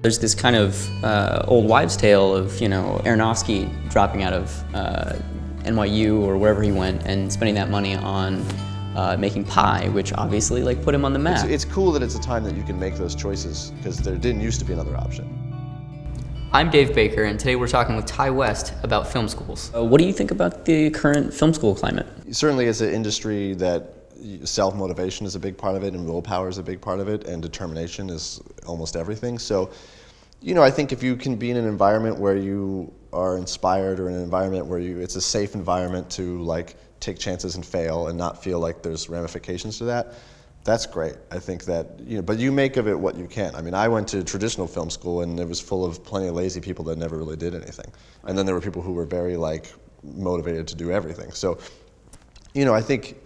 There's this kind of old wives' tale of, Aronofsky dropping out of NYU or wherever he went and spending that money on making Pi, which obviously put him on the map. It's cool that it's a time that you can make those choices, because there didn't used to be another option. I'm Dave Baker, and today we're talking with Ty West about film schools. What do you think about the current film school climate? Certainly it's an industry that self-motivation is a big part of it, and willpower is a big part of it, and determination is almost everything. So, I think if you can be in an environment where you are inspired, or in an environment where it's a safe environment to take chances and fail and not feel like there's ramifications to that, that's great. I think that, but you make of it what you can. I mean, I went to traditional film school and it was full of plenty of lazy people that never really did anything. And then there were people who were very motivated to do everything. So, I think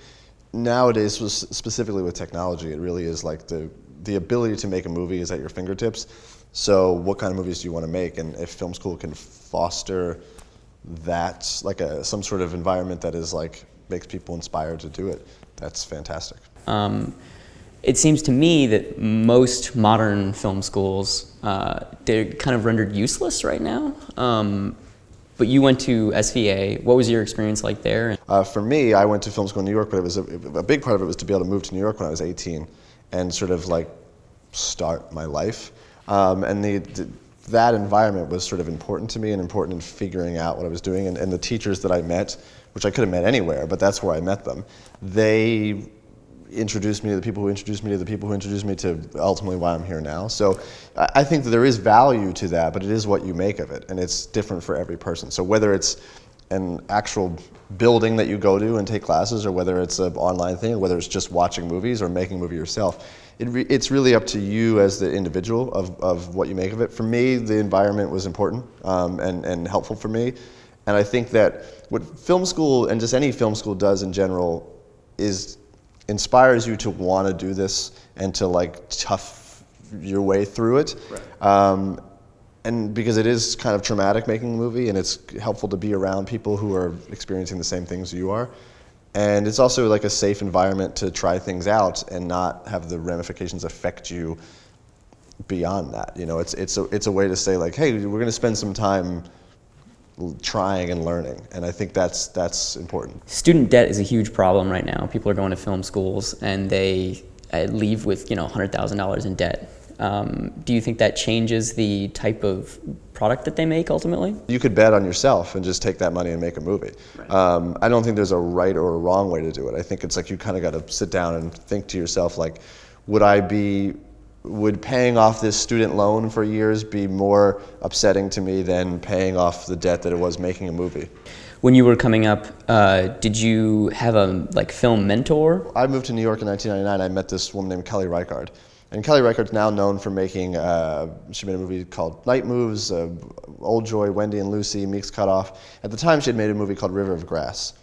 nowadays, specifically with technology, it really is the ability to make a movie is at your fingertips. So what kind of movies do you want to make? And if film school can foster that, some sort of environment that is makes people inspired to do it, that's fantastic. It seems to me that most modern film schools, they're kind of rendered useless right now. But you went to SVA. What was your experience like there? For me, I went to film school in New York, but it was a big part of it was to be able to move to New York when I was 18 and sort of start my life. And that environment was sort of important to me and important in figuring out what I was doing. And the teachers that I met, which I could have met anywhere, but that's where I met them, they introduced me to the people who introduced me to the people who introduced me to ultimately why I'm here now. So I think that there is value to that, but it is what you make of it, and it's different for every person. So whether it's an actual building that you go to and take classes, or whether it's an online thing, or whether it's just watching movies or making a movie yourself, it's really up to you as the individual of what you make of it. For me, the environment was important and helpful for me. And I think that what film school, and just any film school does in general, is inspires you to want to do this and to tough your way through it. Right. And because it is kind of traumatic making a movie, and it's helpful to be around people who are experiencing the same things you are. And it's also a safe environment to try things out and not have the ramifications affect you beyond that. It's a way to say hey, we're going to spend some time trying and learning, and I think that's important. Student debt is a huge problem right now. People are going to film schools and they leave with $100,000 in debt. Do you think that changes the type of product that they make ultimately? You could bet on yourself and just take that money and make a movie. Right. I don't think there's a right or a wrong way to do it. I think it's you kind of got to sit down and think to yourself would paying off this student loan for years be more upsetting to me than paying off the debt that it was making a movie? When you were coming up, did you have a film mentor? I moved to New York in 1999. I met this woman named Kelly Reichardt. And Kelly Reichardt's now known for making, she made a movie called Night Moves, Old Joy, Wendy and Lucy, Meek's Cut Off. At the time, she had made a movie called River of Grass.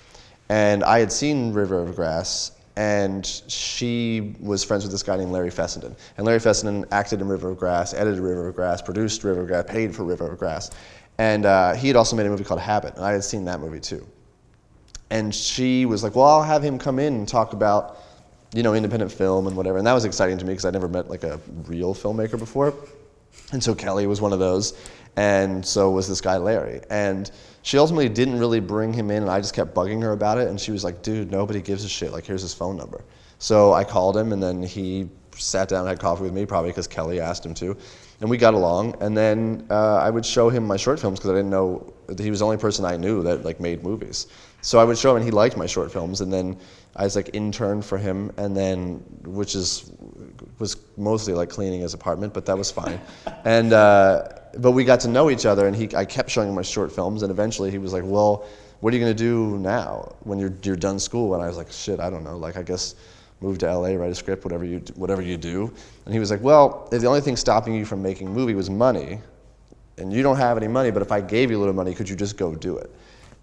And I had seen River of Grass, and she was friends with this guy named Larry Fessenden. And Larry Fessenden acted in River of Grass, edited River of Grass, produced River of Grass, paid for River of Grass. And he had also made a movie called Habit, and I had seen that movie too. And she was like, well, I'll have him come in and talk about independent film and whatever. And that was exciting to me because I'd never met a real filmmaker before. And so Kelly was one of those, and so was this guy Larry. And she ultimately didn't really bring him in, and I just kept bugging her about it. And she was like, dude, nobody gives a shit. Here's his phone number. So I called him, and then he sat down and had coffee with me, probably because Kelly asked him to. And we got along. And then I would show him my short films because I didn't know, he was the only person I knew that made movies. So I would show him, and he liked my short films. And then I was interned for him, and then, which was mostly cleaning his apartment, but that was fine. And but we got to know each other, and I kept showing him my short films, and eventually he was like, well, what are you gonna do now when you're done school? And I was like, shit, I don't know. I guess move to LA, write a script, whatever you do. And he was like, well, if the only thing stopping you from making a movie was money, and you don't have any money, but if I gave you a little money, could you just go do it?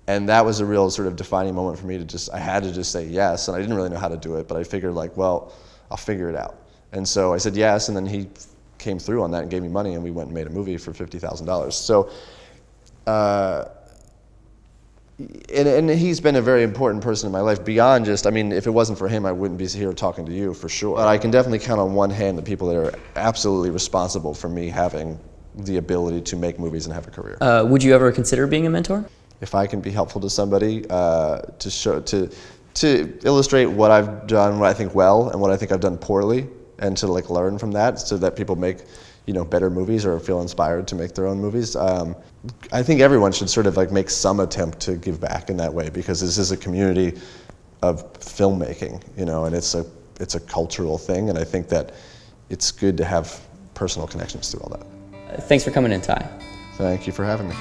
And that was a real sort of defining moment for me I had to just say yes, and I didn't really know how to do it, but I figured well, I'll figure it out. And so I said yes, and then he came through on that and gave me money, and we went and made a movie for $50,000. So, and he's been a very important person in my life beyond just, if it wasn't for him, I wouldn't be here talking to you for sure. But I can definitely count on one hand the people that are absolutely responsible for me having the ability to make movies and have a career. Would you ever consider being a mentor? If I can be helpful to somebody to illustrate what I've done, what I think well, and what I think I've done poorly, and to like learn from that, so that people make better movies or feel inspired to make their own movies. I think everyone should sort of like make some attempt to give back in that way, because this is a community of filmmaking, and it's a cultural thing, and I think that it's good to have personal connections through all that. Thanks for coming in, Ty. Thank you for having me.